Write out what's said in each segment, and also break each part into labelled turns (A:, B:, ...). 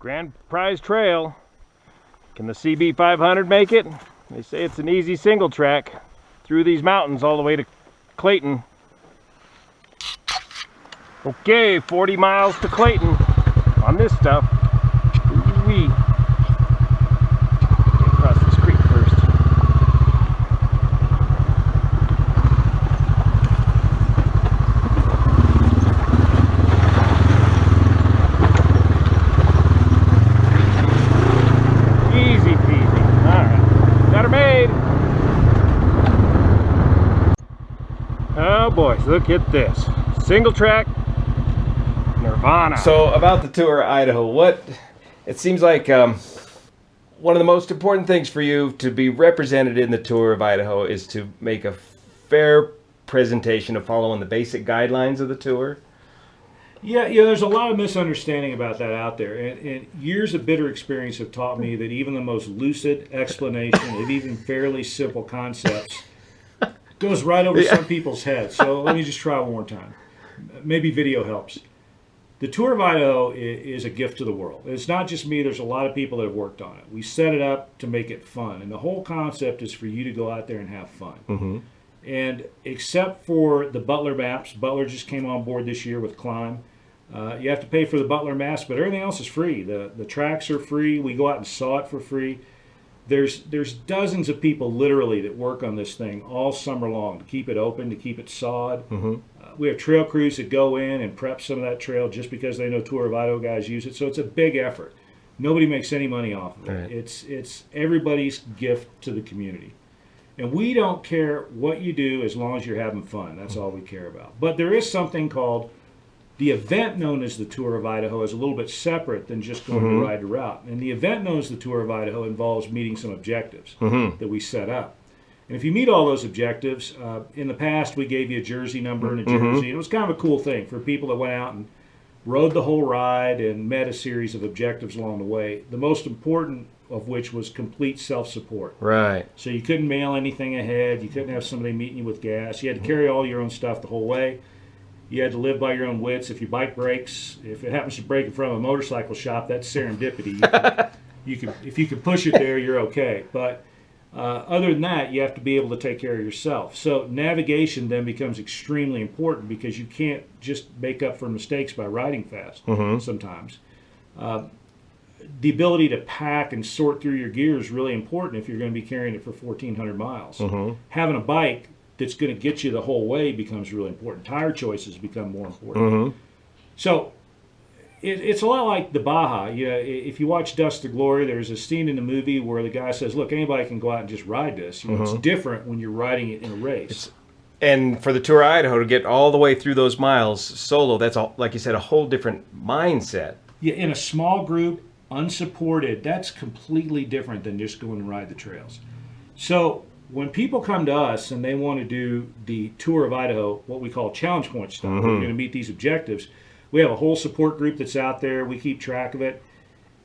A: Grand Prize Trail. Can the CB 500 make it? They say it's an easy single track through these mountains all the way to Clayton. Okay, 40 miles to Clayton on this stuff. Ooh-wee. Get across this creek first. Easy peasy. Alright, got her made. Oh boys, look at this. Single track Nirvana.
B: So about the Tour of Idaho, it seems like one of the most important things for you to be represented in the Tour of Idaho is to make a fair presentation of following the basic guidelines of the tour.
C: Yeah, there's a lot of misunderstanding about that out there, and years of bitter experience have taught me that even the most lucid explanation of even fairly simple concepts goes right over some people's heads. So let me just try one more time. Maybe video helps. The Tour of Idaho is a gift to the world. It's not just me. There's a lot of people that have worked on it. We set it up to make it fun. And the whole concept is for you to go out there and have fun.
B: Mm-hmm.
C: And except for the Butler maps, Butler just came on board this year with Climb. You have to pay for the Butler maps, but everything else is free. The tracks are free. We go out and saw it for free. There's dozens of people literally that work on this thing all summer long to keep it open, to keep it sawed.
B: Mm-hmm.
C: We have trail crews that go in and prep some of that trail just because they know Tour of Idaho guys use it. So it's a big effort. Nobody makes any money off of it.
B: Right.
C: It's everybody's gift to the community. And we don't care what you do as long as you're having fun. That's all we care about. But there is something called the event known as the Tour of Idaho is a little bit separate than just going to ride the route. And the event known as the Tour of Idaho involves meeting some objectives that we set up. And if you meet all those objectives, in the past we gave you a jersey number and a jersey. It was kind of a cool thing for people that went out and rode the whole ride and met a series of objectives along the way. The most important of which was complete self-support.
B: Right.
C: So you couldn't mail anything ahead. You couldn't have somebody meeting you with gas. You had to carry all your own stuff the whole way. You had to live by your own wits. If your bike breaks, if it happens to break in front of a motorcycle shop, that's serendipity. If you can push it there, you're okay. But other than that, you have to be able to take care of yourself. So navigation then becomes extremely important because you can't just make up for mistakes by riding fast sometimes. The ability to pack and sort through your gear is really important if you're going to be carrying it for 1,400 miles. Having a bike that's going to get you the whole way becomes really important. Tire choices become more important. So it's a lot like the Baja. If you watch Dust to Glory, there's a scene in the movie where the guy says, look, anybody can go out and just ride this. It's different when you're riding it in a race.
B: And for the Tour of Idaho to get all the way through those miles solo, that's all, like you said, a whole different mindset.
C: Yeah, in a small group, unsupported, that's completely different than just going and ride the trails. So when people come to us and they want to do the Tour of Idaho, what we call challenge point stuff, we're going to meet these objectives. We have a whole support group that's out there. We keep track of it.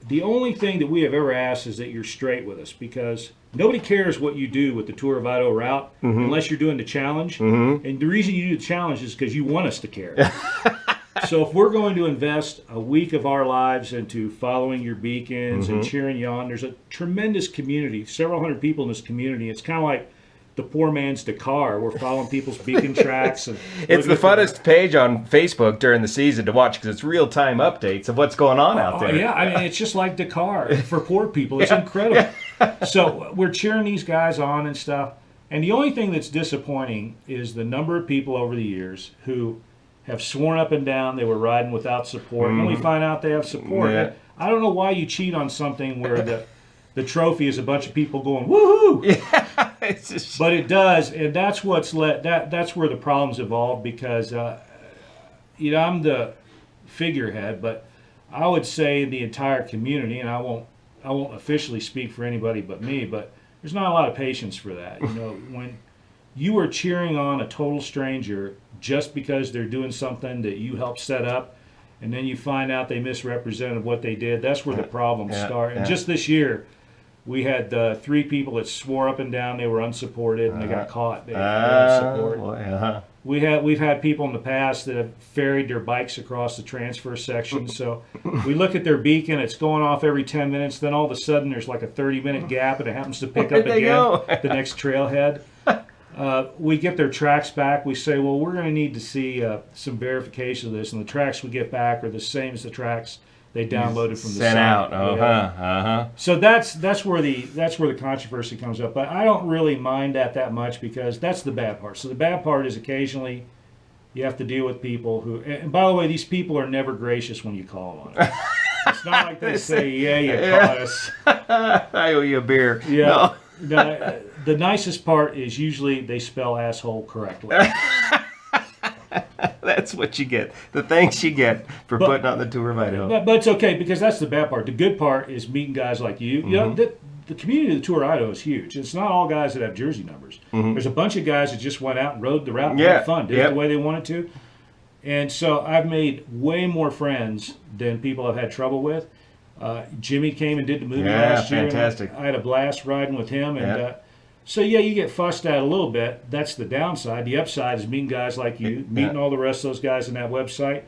C: The only thing that we have ever asked is that you're straight with us because nobody cares what you do with the Tour of Idaho route unless you're doing the challenge. And the reason you do the challenge is because you want us to care. So if we're going to invest a week of our lives into following your beacons and cheering you on, there's a tremendous community, several hundred people in this community. It's kind of like the poor man's Dakar. We're following people's beacon tracks. And
B: it's the funnest page on Facebook during the season to watch because it's real-time updates of what's going on out there.
C: Yeah, I mean, it's just like Dakar for poor people. It's incredible. So we're cheering these guys on and stuff. And the only thing that's disappointing is the number of people over the years who have sworn up and down they were riding without support. And then we find out they have support.
B: Yeah.
C: I don't know why you cheat on something where the trophy is a bunch of people going, woohoo!
B: Yeah,
C: But it does, and that's what's that's where the problems evolve because, I'm the figurehead, but I would say the entire community, and I won't officially speak for anybody but me, but there's not a lot of patience for that. When you are cheering on a total stranger just because they're doing something that you helped set up, and then you find out they misrepresented what they did, that's where the problems start. And just this year, we had 3 people that swore up and down they were unsupported, and they got caught. They didn't support. We've had people in the past that have ferried their bikes across the transfer section. So we look at their beacon, it's going off every 10 minutes. Then all of a sudden there's like a 30-minute gap and it happens to pick up again the next trailhead. We get their tracks back. We say, well, we're going to need to see some verification of this. And the tracks we get back are the same as the tracks they downloaded from the
B: sent
C: site.
B: out.
C: So that's where the controversy comes up. But I don't really mind that much because that's the bad part. So the bad part is occasionally you have to deal with people who, and by the way, these people are never gracious when you call them on it. It's not like they say, yeah, you caught us.
B: I owe you a beer.
C: Yeah. No, the nicest part is usually they spell asshole correctly.
B: That's what you get. The thanks you get for putting on the Tour of Idaho.
C: But it's okay because that's the bad part. The good part is meeting guys like you. You know, the community of the Tour of Idaho is huge. It's not all guys that have jersey numbers. There's a bunch of guys that just went out and rode the route and had fun, did it the way they wanted to. And so I've made way more friends than people I've had trouble with. Jimmy came and did the movie last year.
B: Fantastic.
C: I had a blast riding with him. And so, yeah, you get fussed at a little bit. That's the downside. The upside is meeting guys like you, meeting all the rest of those guys in that website.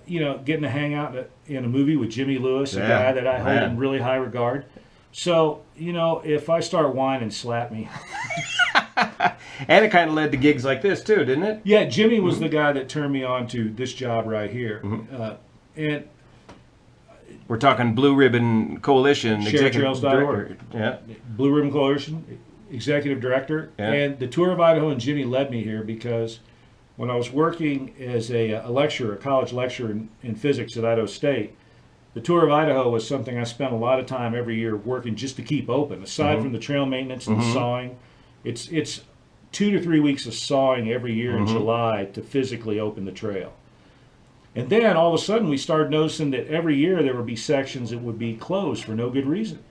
C: You know, getting to hang out in a movie with Jimmy Lewis, a guy that I hold in really high regard. So, you know, if I start whining, slap me.
B: And it kind of led to gigs like this, too, didn't it?
C: Yeah, Jimmy was the guy that turned me on to this job right here. And
B: we're talking Blue Ribbon Coalition.
C: ShareTrails.org.
B: Yeah.
C: Blue Ribbon Coalition, executive director.
B: Yeah.
C: And the Tour of Idaho and Jimmy led me here because when I was working as a lecturer, a college lecturer in physics at Idaho State, the Tour of Idaho was something I spent a lot of time every year working just to keep open. Aside from the trail maintenance and the sawing, it's 2 to 3 weeks of sawing every year in July to physically open the trail. And then all of a sudden we started noticing that every year there would be sections that would be closed for no good reason.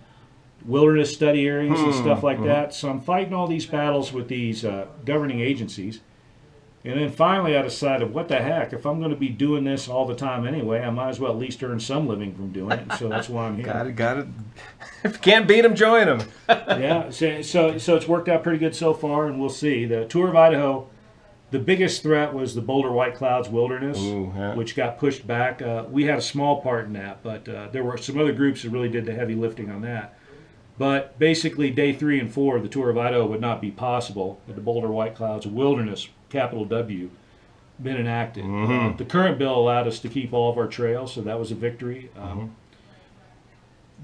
C: Wilderness study areas and stuff like that. So I'm fighting all these battles with these governing agencies. And then finally I decided, what the heck, if I'm going to be doing this all the time anyway, I might as well at least earn some living from doing it. And so that's why I'm here.
B: Got it. If you can't beat them, join them.
C: Yeah, so it's worked out pretty good so far, and we'll see. The Tour of Idaho, the biggest threat was the Boulder White Clouds Wilderness, which got pushed back. We had a small part in that, but there were some other groups that really did the heavy lifting on that. But basically, day 3 and 4 of the Tour of Idaho would not be possible if the Boulder White Clouds Wilderness, capital W, been enacted. The current bill allowed us to keep all of our trails, so that was a victory.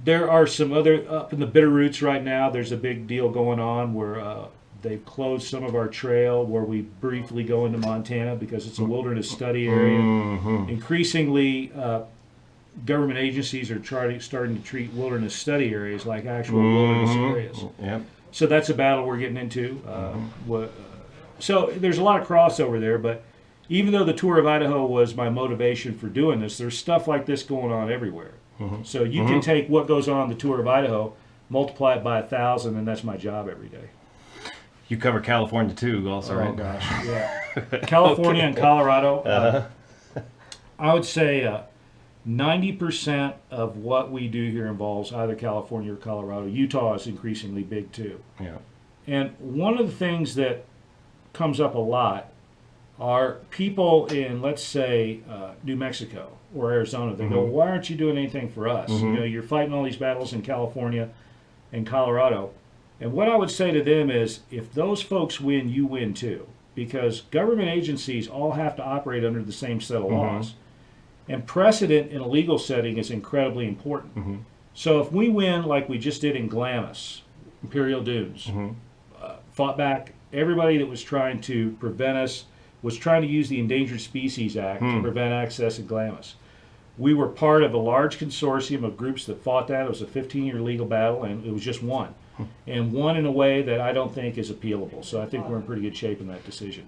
C: There are some other, up in the Bitterroots right now, there's a big deal going on where they've closed some of our trail where we briefly go into Montana because it's a wilderness study area. Increasingly, government agencies are starting to treat wilderness study areas like actual wilderness areas. So that's a battle we're getting into. So there's a lot of crossover there, but even though the Tour of Idaho was my motivation for doing this, there's stuff like this going on everywhere. So you can take what goes on the Tour of Idaho, multiply it by 1,000, and that's my job every day.
B: You cover California too, also, right?
C: Oh gosh, yeah. California and Colorado. I would say 90% of what we do here involves either California or Colorado. Utah is increasingly big too.
B: Yeah.
C: And one of the things that comes up a lot are people in, let's say, New Mexico or Arizona. They go, why aren't you doing anything for us? You know, you're fighting all these battles in California and Colorado. And what I would say to them is, if those folks win, you win too. Because government agencies all have to operate under the same set of laws. And precedent in a legal setting is incredibly important. So if we win like we just did in Glamis, Imperial Dunes, fought back everybody that was trying to prevent us, was trying to use the Endangered Species Act to prevent access in Glamis. We were part of a large consortium of groups that fought that. It was a 15-year legal battle, and it was just won. And won in a way that I don't think is appealable. So I think we're in pretty good shape in that decision.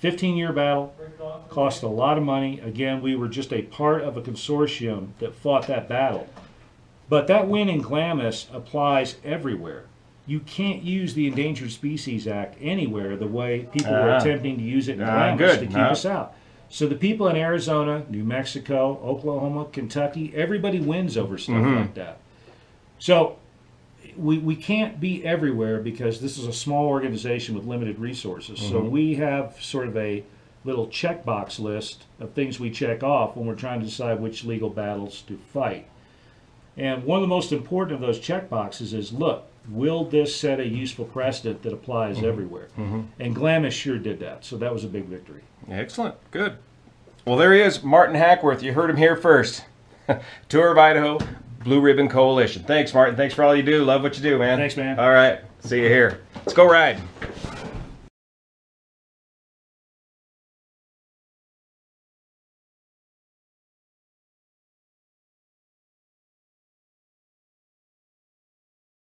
C: 15-year battle, cost a lot of money. Again, we were just a part of a consortium that fought that battle. But that win in Glamis applies everywhere. You can't use the Endangered Species Act anywhere the way people were attempting to use it in Glamis to keep us out. So the people in Arizona, New Mexico, Oklahoma, Kentucky, everybody wins over stuff like that. So we can't be everywhere because this is a small organization with limited resources. So we have sort of a little checkbox list of things we check off when we're trying to decide which legal battles to fight. And one of the most important of those checkboxes is, look, will this set a useful precedent that applies everywhere? And Glamis sure did that, so that was a big victory.
B: Excellent. Good. Well, there he is, Martin Hackworth. You heard him here first. Tour of Idaho, Blue Ribbon Coalition. Thanks, Martin. Thanks for all you do. Love what you do, man.
C: Thanks, man.
B: All right. See you here. Let's go ride.